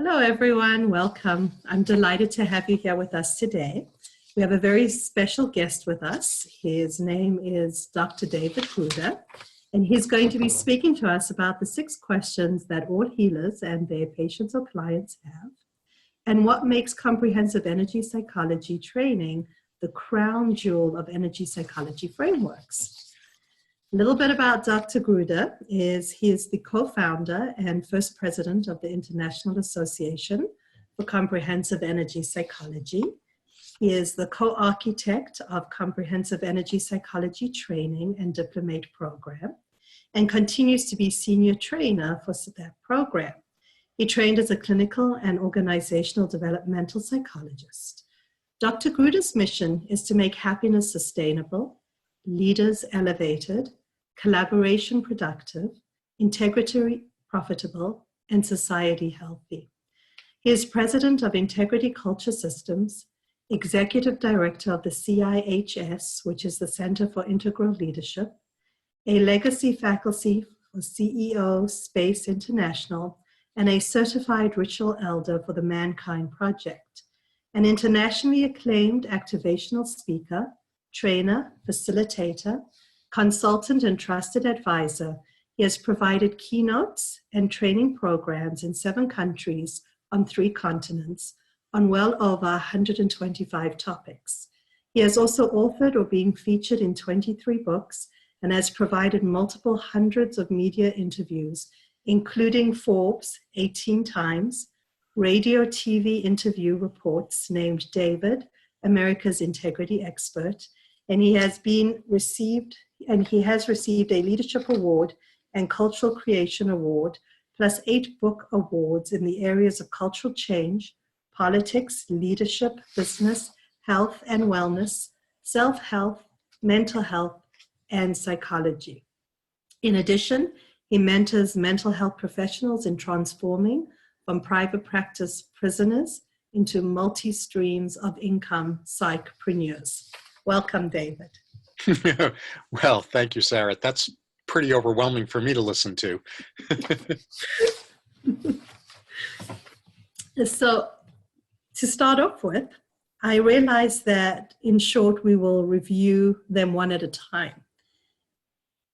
Hello, everyone. Welcome. I'm delighted to have you here with us today. We have a very special guest with us. His name is Dr. David Gruder, and he's going to be speaking to us about the 6 questions that all healers and their patients or clients have, and what makes comprehensive energy psychology training the crown jewel of energy psychology frameworks. A little bit about Dr. Gruder is he is the co-founder and first president of the International Association for Comprehensive Energy Psychology. He is the co-architect of Comprehensive Energy Psychology Training and Diplomate Program and continues to be senior trainer for that program. He trained as a clinical and organizational developmental psychologist. Dr. Gruder's mission is to make happiness sustainable, leaders elevated, collaboration productive, integrity profitable, and society healthy. He is president of Integrity Culture Systems, executive director of the CIHS, which is the Center for Integral Leadership, a legacy faculty for CEO Space International, and a certified ritual elder for the Mankind Project, an internationally acclaimed activational speaker, trainer, facilitator, consultant, and trusted advisor. He has provided keynotes and training programs in 7 countries on 3 continents on well over 125 topics. He has also authored or being featured in 23 books and has provided multiple hundreds of media interviews, including Forbes 18 times, radio TV interview reports named David, America's Integrity Expert, and he has received a Leadership Award and Cultural Creation Award, plus 8 book awards in the areas of cultural change, politics, leadership, business, health and wellness, self-health, mental health, and psychology. In addition, he mentors mental health professionals in transforming from private practice prisoners into multi-streams of income psychpreneurs. Welcome, David. Well, thank you, Sarah. That's pretty overwhelming for me to listen to. So, to start off with, I realize that in short, we will review them one at a time.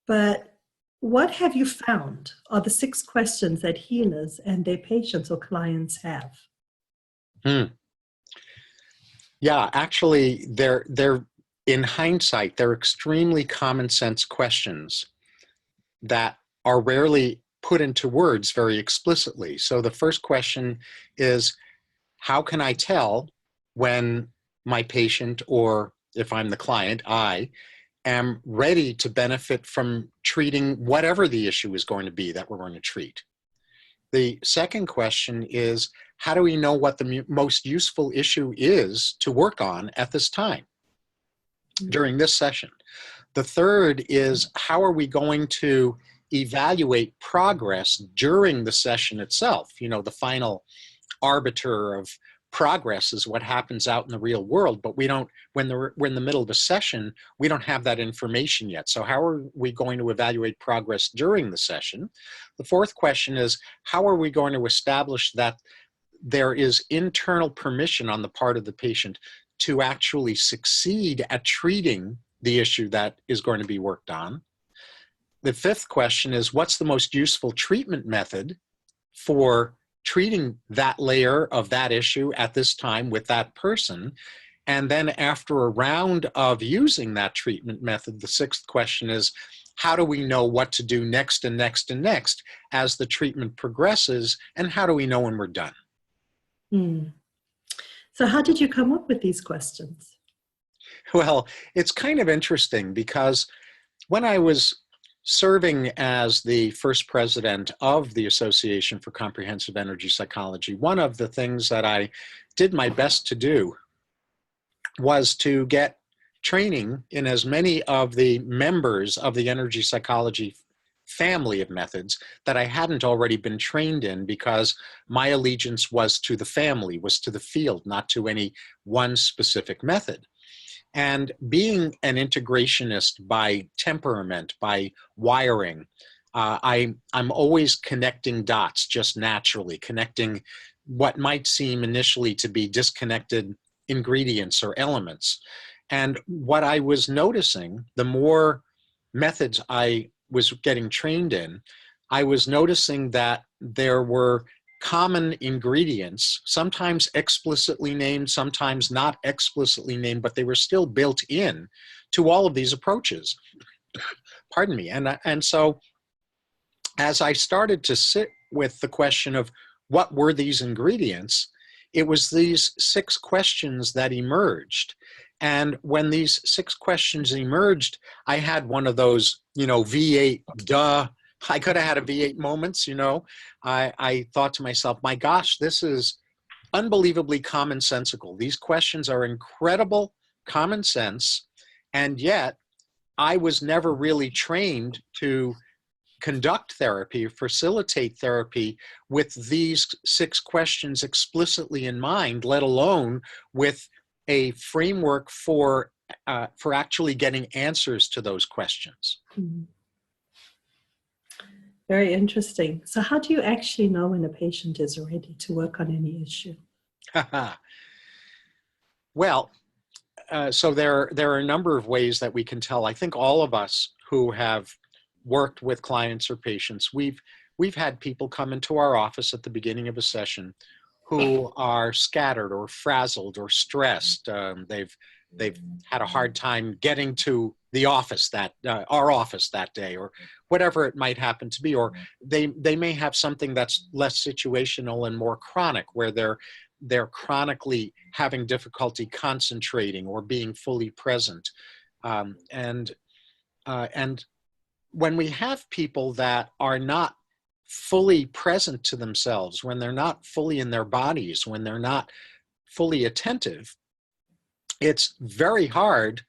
But what have you found are the 6 questions that healers and their patients or clients have? Yeah, actually, they're in hindsight, they're extremely common sense questions that are rarely put into words very explicitly. So the first question is, how can I tell when my patient, or if I'm the client, I am ready to benefit from treating whatever the issue is going to be that we're going to treat? The second question is, how do we know what the most useful issue is to work on at this time during this session? The third is, how are we going to evaluate progress during the session itself? You know, the final arbiter of progress is what happens out in the real world, but we don't, when we're in the middle of a session, we don't have that information yet. So how are we going to evaluate progress during the session? The fourth question is, how are we going to establish that there is internal permission on the part of the patient to actually succeed at treating the issue that is going to be worked on? The fifth question is, what's the most useful treatment method for treating that layer of that issue at this time with that person? And then after a round of using that treatment method, the sixth question is, how do we know what to do next and next and next as the treatment progresses, and how do we know when we're done? So how did you come up with these questions? Well, it's kind of interesting because when I was serving as the first president of the Association for Comprehensive Energy Psychology, one of the things that I did my best to do was to get training in as many of the members of the energy psychology family of methods that I hadn't already been trained in, because my allegiance was to the family, was to the field, not to any one specific method. And being an integrationist by temperament, by wiring, I'm always connecting dots just naturally, connecting what might seem initially to be disconnected ingredients or elements. And what I was noticing, the more methods I was getting trained in, I was noticing that there were common ingredients, sometimes explicitly named, sometimes not explicitly named, but they were still built in to all of these approaches. Pardon me. And so as I started to sit with the question of what were these ingredients, it was these 6 questions that emerged. And when these 6 questions emerged, I had one of those, V8, duh. I could have had a V8 moments, I thought to myself, my gosh, this is unbelievably commonsensical. These questions are incredible common sense. And yet I was never really trained to conduct therapy, facilitate therapy with these 6 questions explicitly in mind, let alone with a framework for actually getting answers to those questions. Very interesting. So how do you actually know when a patient is ready to work on any issue? Well, so there are a number of ways that we can tell. I think all of us who have worked with clients or patients, we've had people come into our office at the beginning of a session who are scattered or frazzled or stressed. They've had a hard time getting to the office our office that day, or whatever it might happen to be. Or they may have something that's less situational and more chronic, where they're chronically having difficulty concentrating or being fully present. And when we have people that are not fully present to themselves, when they're not fully in their bodies, when they're not fully attentive, it's very hard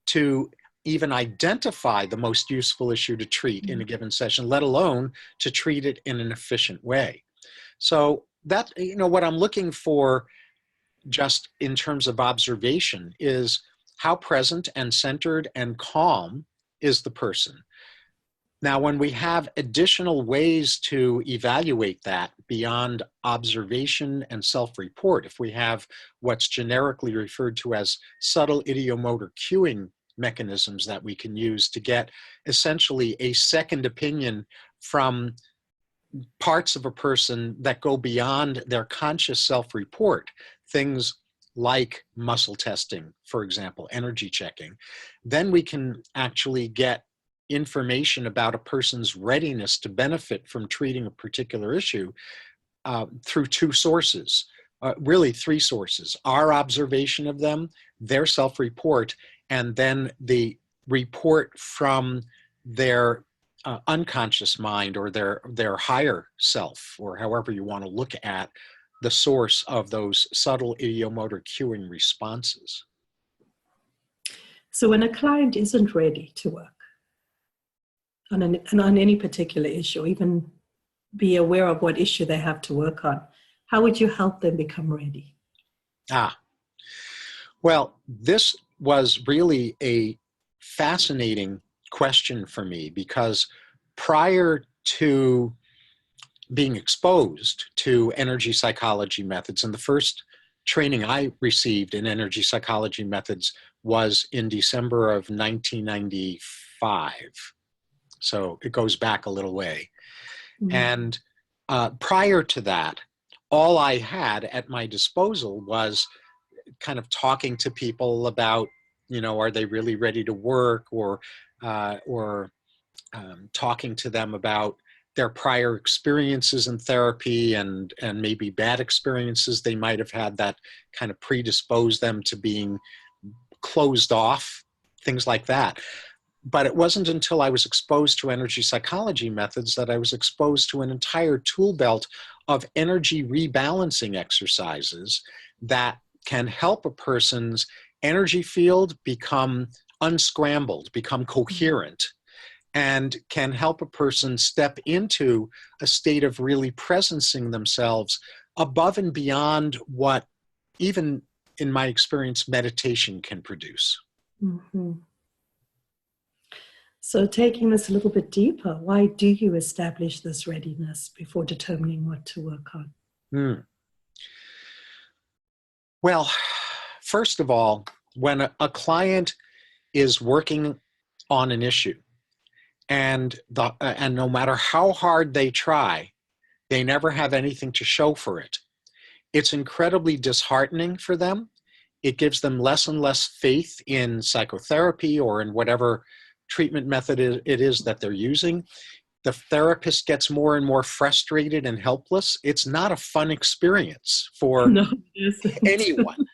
to even identify the most useful issue to treat in a given session, let alone to treat it in an efficient way. So that, what I'm looking for just in terms of observation is how present and centered and calm is the person. Now, when we have additional ways to evaluate that beyond observation and self-report, if we have what's generically referred to as subtle ideomotor cueing mechanisms that we can use to get essentially a second opinion from parts of a person that go beyond their conscious self-report, things like muscle testing, for example, energy checking, then we can actually get information about a person's readiness to benefit from treating a particular issue through 2 sources, really 3 sources: our observation of them, their self-report, and then the report from their unconscious mind, or their higher self, or however you want to look at the source of those subtle ideomotor cueing responses. So when a client isn't ready to work on any particular issue, even be aware of what issue they have to work on, how would you help them become ready? Well, this was really a fascinating question for me, because prior to being exposed to energy psychology methods, and the first training I received in energy psychology methods was in December of 1995. So it goes back a little way. Mm-hmm. And prior to that, all I had at my disposal was kind of talking to people about, are they really ready to work, or talking to them about their prior experiences in therapy and maybe bad experiences they might have had that kind of predispose them to being closed off, things like that. But it wasn't until I was exposed to energy psychology methods that I was exposed to an entire tool belt of energy rebalancing exercises that can help a person's energy field become unscrambled, become coherent, and can help a person step into a state of really presencing themselves above and beyond what, even in my experience, meditation can produce. Mm-hmm. So taking this a little bit deeper, why do you establish this readiness before determining what to work on? Well, first of all, when a client is working on an issue and no matter how hard they try, they never have anything to show for it. It's incredibly disheartening for them. It gives them less and less faith in psychotherapy or in whatever treatment method it is that they're using. The therapist gets more and more frustrated and helpless. It's not a fun experience for No, it isn't. anyone.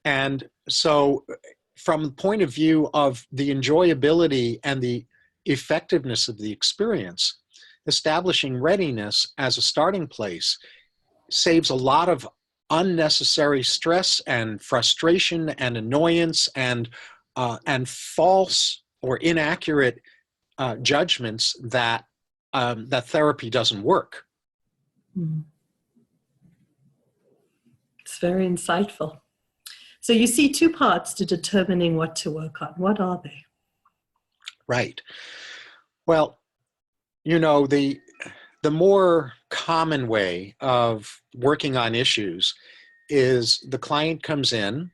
And so, from the point of view of the enjoyability and the effectiveness of the experience, establishing readiness as a starting place saves a lot of unnecessary stress and frustration and annoyance and false or inaccurate judgments that that therapy doesn't work. Mm. It's very insightful. So you see two parts to determining what to work on. What are they? Right. Well, you know, the more common way of working on issues is the client comes in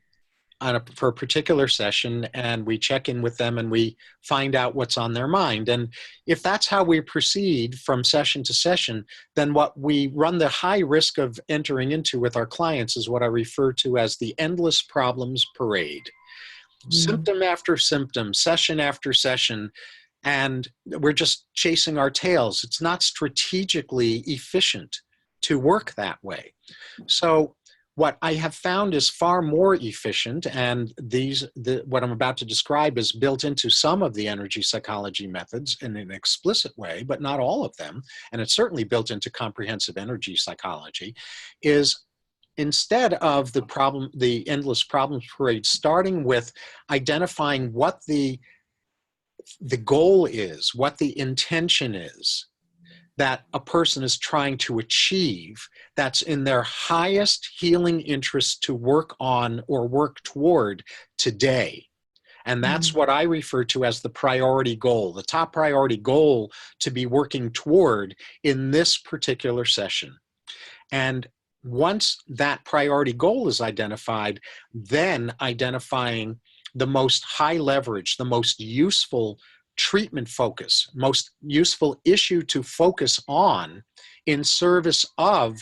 for a particular session and we check in with them and we find out what's on their mind. And if that's how we proceed from session to session, then what we run the high risk of entering into with our clients is what I refer to as the endless problems parade. Symptom after symptom, session after session, and we're just chasing our tails. It's not strategically efficient to work that way. So what I have found is far more efficient, and what I'm about to describe is built into some of the energy psychology methods in an explicit way, but not all of them, and it's certainly built into comprehensive energy psychology, is instead of the endless problems parade, starting with identifying what the goal is, what the intention is that a person is trying to achieve, that's in their highest healing interest to work on or work toward today. And that's what I refer to as the priority goal, the top priority goal to be working toward in this particular session. And once that priority goal is identified, then identifying the most high leverage, the most useful treatment focus, most useful issue to focus on in service of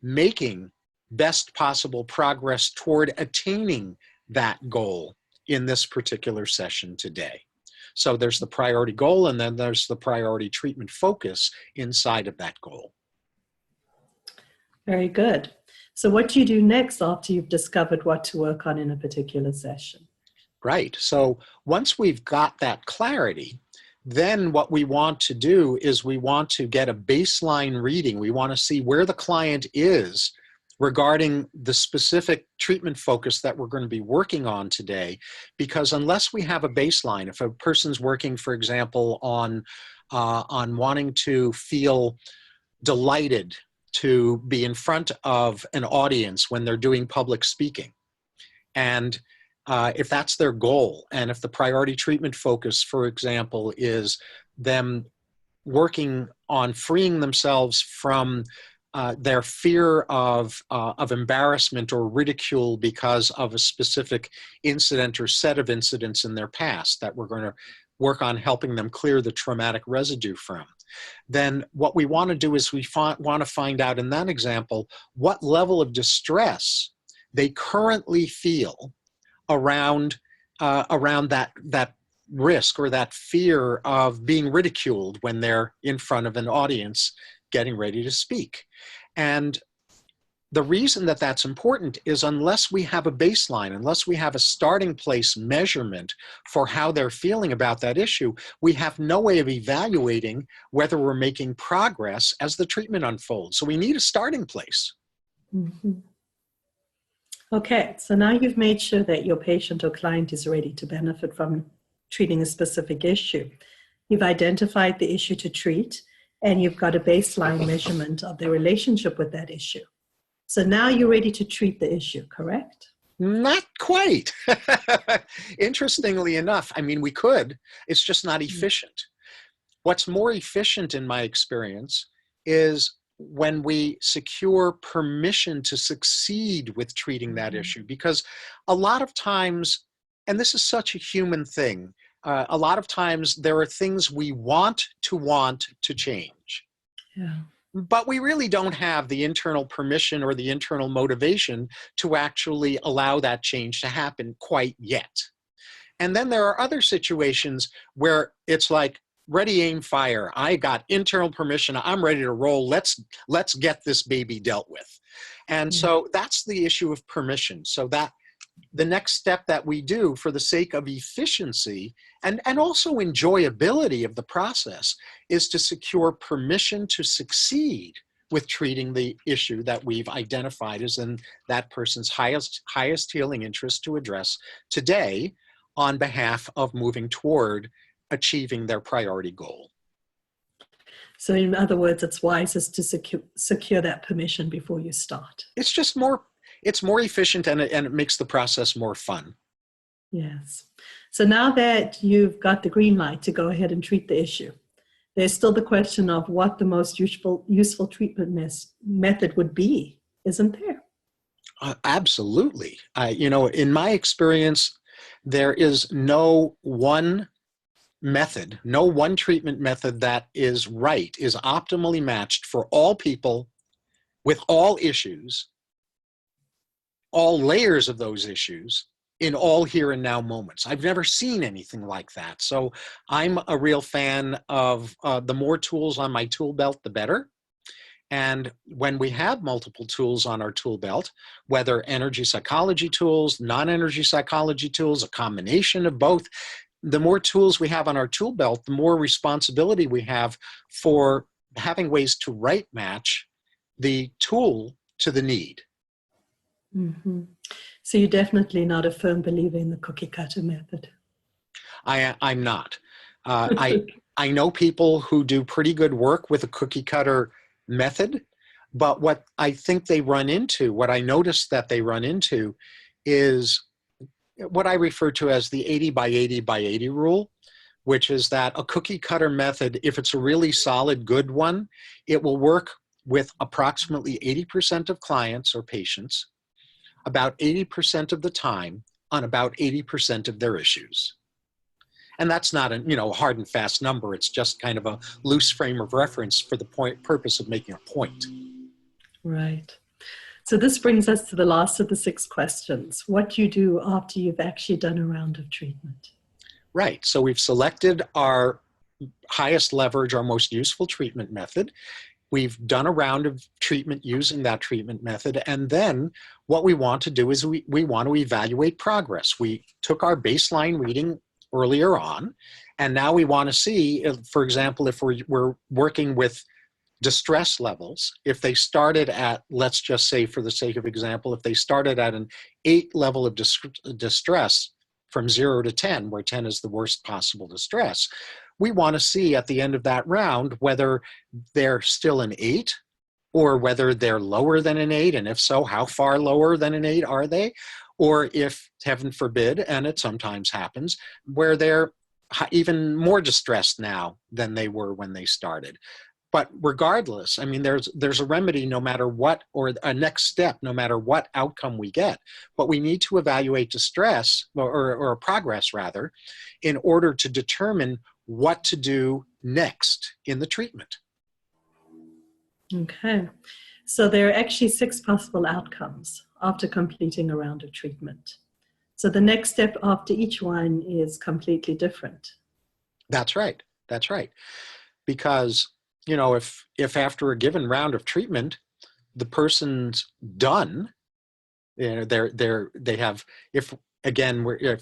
making best possible progress toward attaining that goal in this particular session today. So there's the priority goal, and then there's the priority treatment focus inside of that goal. Very good. So what do you do next after you've discovered what to work on in a particular session? Right. So once we've got that clarity, then what we want to do is we want to get a baseline reading. We want to see where the client is regarding the specific treatment focus that we're going to be working on today. Because unless we have a baseline, if a person's working, for example, on wanting to feel delighted to be in front of an audience when they're doing public speaking, and if that's their goal, and if the priority treatment focus, for example, is them working on freeing themselves from their fear of embarrassment or ridicule because of a specific incident or set of incidents in their past that we're going to work on helping them clear the traumatic residue from, then what we want to do is we want to find out in that example what level of distress they currently feel around that risk or that fear of being ridiculed when they're in front of an audience getting ready to speak. And the reason that that's important is unless we have a baseline, unless we have a starting place measurement for how they're feeling about that issue, we have no way of evaluating whether we're making progress as the treatment unfolds. So we need a starting place. Mm-hmm. Okay, so now you've made sure that your patient or client is ready to benefit from treating a specific issue. You've identified the issue to treat, and you've got a baseline measurement of the relationship with that issue. So now you're ready to treat the issue, correct? Not quite. Interestingly enough, I mean, we could. It's just not efficient. What's more efficient in my experience is when we secure permission to succeed with treating that issue. Because a lot of times, and this is such a human thing, a lot of times there are things we want to change. Yeah. But we really don't have the internal permission or the internal motivation to actually allow that change to happen quite yet. And then there are other situations where it's like, ready, aim, fire. I got internal permission. I'm ready to roll. Let's get this baby dealt with. And so that's the issue of permission. So that the next step that we do for the sake of efficiency and also enjoyability of the process is to secure permission to succeed with treating the issue that we've identified as in that person's highest healing interest to address today on behalf of moving toward achieving their priority goal. So in other words, it's wisest to secure that permission before you start. It's just more efficient and it makes the process more fun. Yes. So now that you've got the green light to go ahead and treat the issue, there's still the question of what the most useful treatment method would be, isn't there? Absolutely. In my experience, there is no one method, no one treatment method that is optimally matched for all people with all issues, all layers of those issues in all here and now moments. I've never seen anything like that. So I'm a real fan of the more tools on my tool belt, the better. And when we have multiple tools on our tool belt, whether energy psychology tools, non-energy psychology tools, a combination of both, the more tools we have on our tool belt, the more responsibility we have for having ways to right match the tool to the need. Mm-hmm. So you're definitely not a firm believer in the cookie cutter method. I'm not. I know people who do pretty good work with a cookie cutter method, but what I think they run into, what I noticed that they run into is what I refer to as the 80 by 80 by 80 rule, which is that a cookie cutter method, if it's a really solid, good one, it will work with approximately 80% of clients or patients, about 80% of the time, on about 80% of their issues. And that's not a hard and fast number. It's just kind of a loose frame of reference for the purpose of making a point. Right. So this brings us to the last of the 6 questions. What do you do after you've actually done a round of treatment? Right. So we've selected our highest leverage, our most useful treatment method. We've done a round of treatment using that treatment method. And then what we want to do is we want to evaluate progress. We took our baseline reading earlier on, and now we want to see, for example, if we're working with distress levels, if they started at, let's just say for the sake of example, if they started at an 8 level of distress from 0 to 10, where 10 is the worst possible distress, we want to see at the end of that round whether they're still an 8 or whether they're lower than an 8, and if so, how far lower than an 8 are they? Or if, heaven forbid, and it sometimes happens, where they're even more distressed now than they were when they started. But regardless, I mean, there's a remedy no matter what, or a next step no matter what outcome we get. But we need to evaluate distress, or progress rather, in order to determine what to do next in the treatment. Okay. So there are actually 6 possible outcomes after completing a round of treatment. So the next step after each one is completely different. That's right. Because if after a given round of treatment, the person's done, they have, if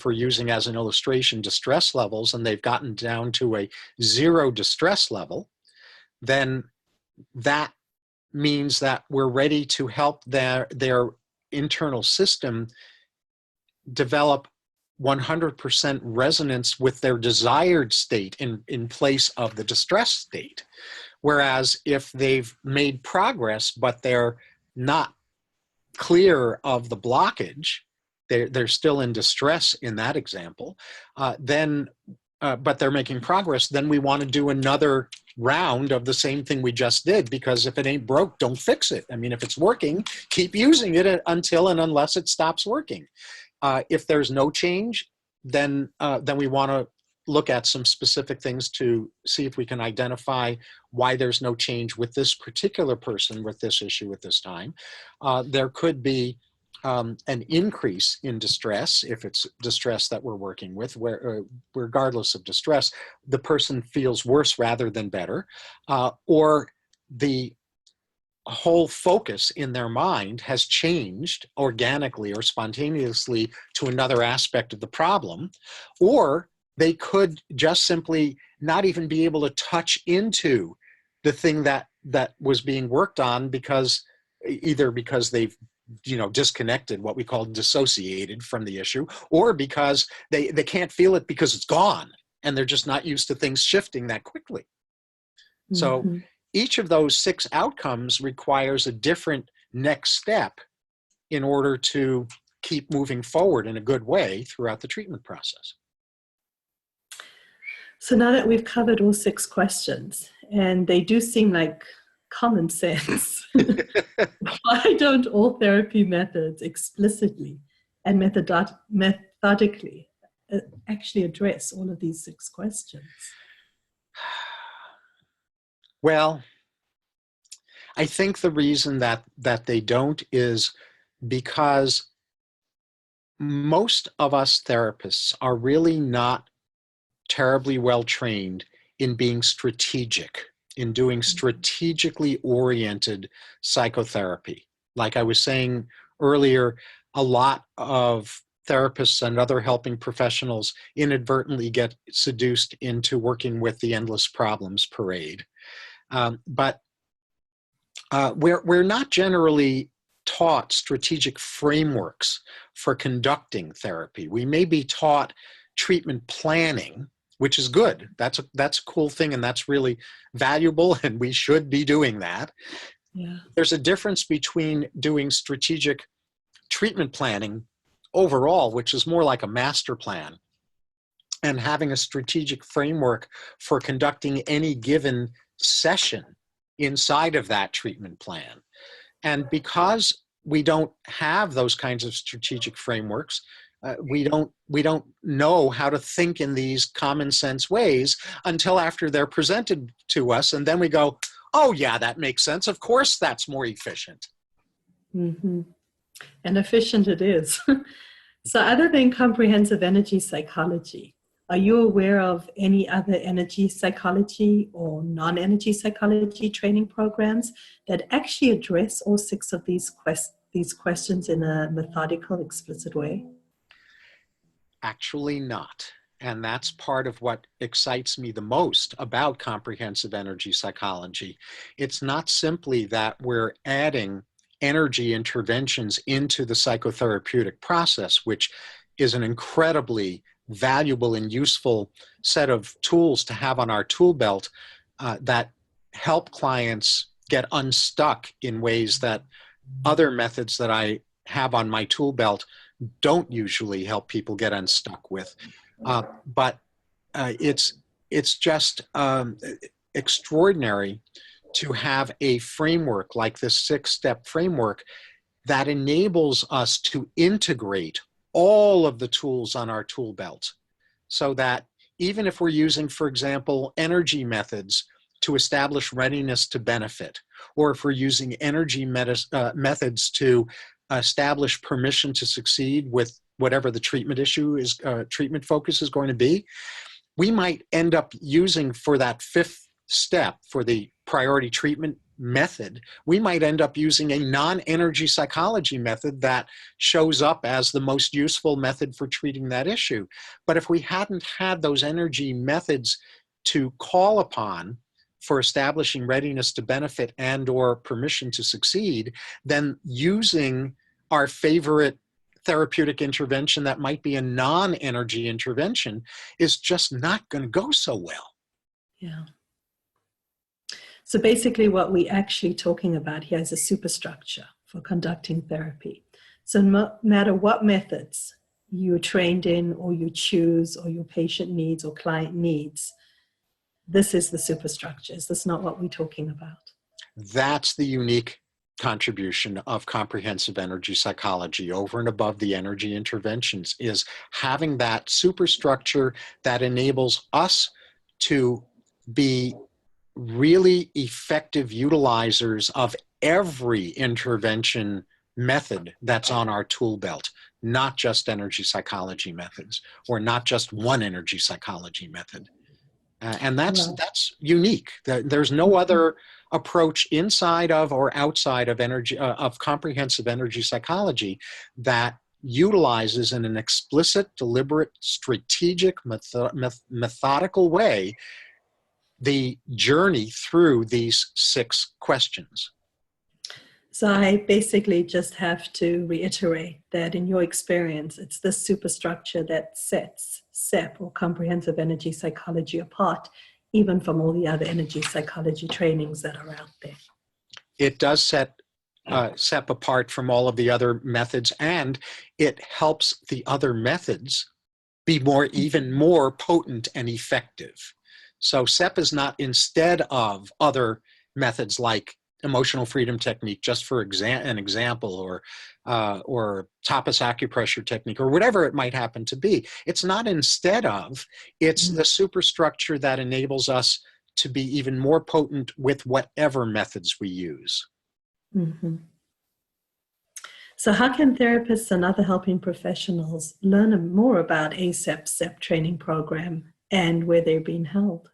we're using as an illustration distress levels, and they've gotten down to a 0 distress level, then that means that we're ready to help their internal system develop 100% resonance with their desired state in place of the distress state. Whereas if they've made progress, but they're not clear of the blockage, they're still in distress in that example, then but they're making progress, then we want to do another round of the same thing we just did, because if it ain't broke, don't fix it. I mean, if it's working, keep using it until and unless it stops working. If there's no change, then we want to look at some specific things to see if we can identify why there's no change with this particular person with this issue at this time. There could be an increase in distress if it's distress that we're working with, where regardless of distress, the person feels worse rather than better, or the whole focus in their mind has changed organically or spontaneously to another aspect of the problem, or they could just simply not even be able to touch into the thing that was being worked on, because either because they've disconnected, what we call dissociated from the issue, or because they can't feel it because it's gone and they're just not used to things shifting that quickly. So each of those 6 outcomes requires a different next step in order to keep moving forward in a good way throughout the treatment process. So now that we've covered all 6 questions, and they do seem like common sense, why don't all therapy methods explicitly and methodically actually address all of these 6 questions? Well, I think the reason that they don't is because most of us therapists are really not terribly well trained in being strategic, in doing strategically oriented psychotherapy. Like I was saying earlier, a lot of therapists and other helping professionals inadvertently get seduced into working with the endless problems parade. But we're not generally taught strategic frameworks for conducting therapy. We may be taught treatment planning, which is good. That's a cool thing, and that's really valuable, and we should be doing that. Yeah. There's a difference between doing strategic treatment planning overall, which is more like a master plan, and having a strategic framework for conducting any given session inside of that treatment plan. And because we don't have those kinds of strategic frameworks, we don't know how to think in these common sense ways until after they're presented to us, and then we go, oh yeah, that makes sense. Of course, that's more efficient. And efficient it is. So other than comprehensive energy psychology, are you aware of any other energy psychology or non-energy psychology training programs that actually address all 6 of these questions in a methodical, explicit way? Actually not. And that's part of what excites me the most about comprehensive energy psychology. It's not simply that we're adding energy interventions into the psychotherapeutic process, which is an incredibly valuable and useful set of tools to have on our tool belt that help clients get unstuck in ways that other methods that I have on my tool belt don't usually help people get unstuck with. But it's just extraordinary to have a framework like this 6-step framework that enables us to integrate all of the tools on our tool belt, so that even if we're using, for example, energy methods to establish readiness to benefit, or if we're using energy methods to establish permission to succeed with whatever the treatment issue is, treatment focus is going to be, we might end up using, for that 5th step, for the priority treatment method, we might end up using a non-energy psychology method that shows up as the most useful method for treating that issue. But if we hadn't had those energy methods to call upon for establishing readiness to benefit and or permission to succeed, then using our favorite therapeutic intervention that might be a non-energy intervention is just not going to go so well. Yeah. So basically what we're actually talking about here is a superstructure for conducting therapy. So no matter what methods you're trained in or you choose or your patient needs or client needs, this is the superstructure. Is this not what we're talking about? That's the unique contribution of comprehensive energy psychology over and above the energy interventions, is having that superstructure that enables us to be really effective utilizers of every intervention method that's on our tool belt, not just energy psychology methods, or not just one energy psychology method. And that's unique. There's no other approach inside of or outside of energy of comprehensive energy psychology that utilizes in an explicit, deliberate, strategic, methodical way the journey through these 6 questions. So I basically just have to reiterate that in your experience, it's this superstructure that sets SEP, or comprehensive energy psychology, apart, even from all the other energy psychology trainings that are out there. It does set SEP apart from all of the other methods, and it helps the other methods be even more potent and effective. So SEP is not instead of other methods like emotional freedom technique, just for an example, or tapas acupressure technique, or whatever it might happen to be. It's not instead of, it's the superstructure that enables us to be even more potent with whatever methods we use. Mm-hmm. So how can therapists and other helping professionals learn more about ASEP SEP training program and where they're being held?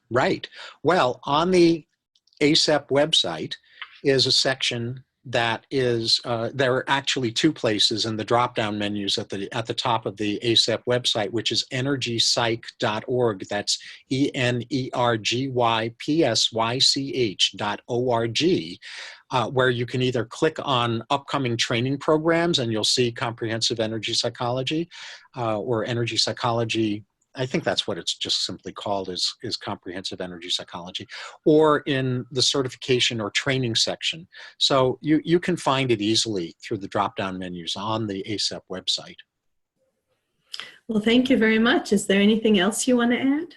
Right. Well, on the ASEP website is a section that is, there are actually 2 places in the drop-down menus at the top of the ASEP website, which is energypsych.org. That's ENERGYPSYCH.org, where you can either click on upcoming training programs and you'll see comprehensive energy psychology, or energy psychology. I think that's what it's just simply called, is comprehensive energy psychology, or in the certification or training section. So you can find it easily through the drop-down menus on the ASEP website. Well, thank you very much. Is there anything else you want to add?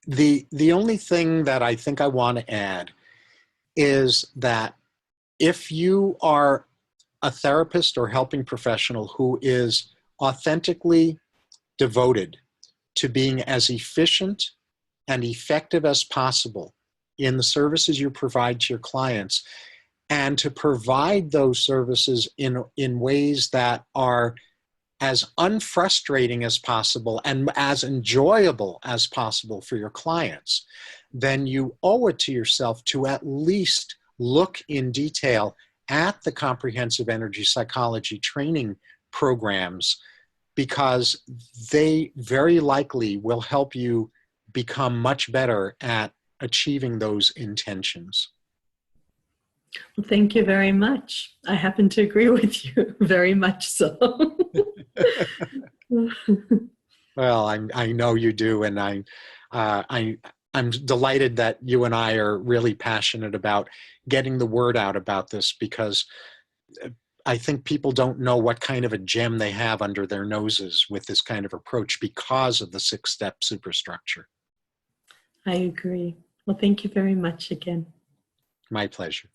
The only thing that I think I want to add is that if you are a therapist or helping professional who is authentically devoted to being as efficient and effective as possible in the services you provide to your clients, and to provide those services in ways that are as unfrustrating as possible and as enjoyable as possible for your clients, then you owe it to yourself to at least look in detail at the comprehensive energy psychology training programs, because they very likely will help you become much better at achieving those intentions. Well, thank you very much. I happen to agree with you, very much so. Well, I know you do, and I'm delighted that you and I are really passionate about getting the word out about this, because I think people don't know what kind of a gem they have under their noses with this kind of approach because of the 6-step superstructure. I agree. Well, thank you very much again. My pleasure.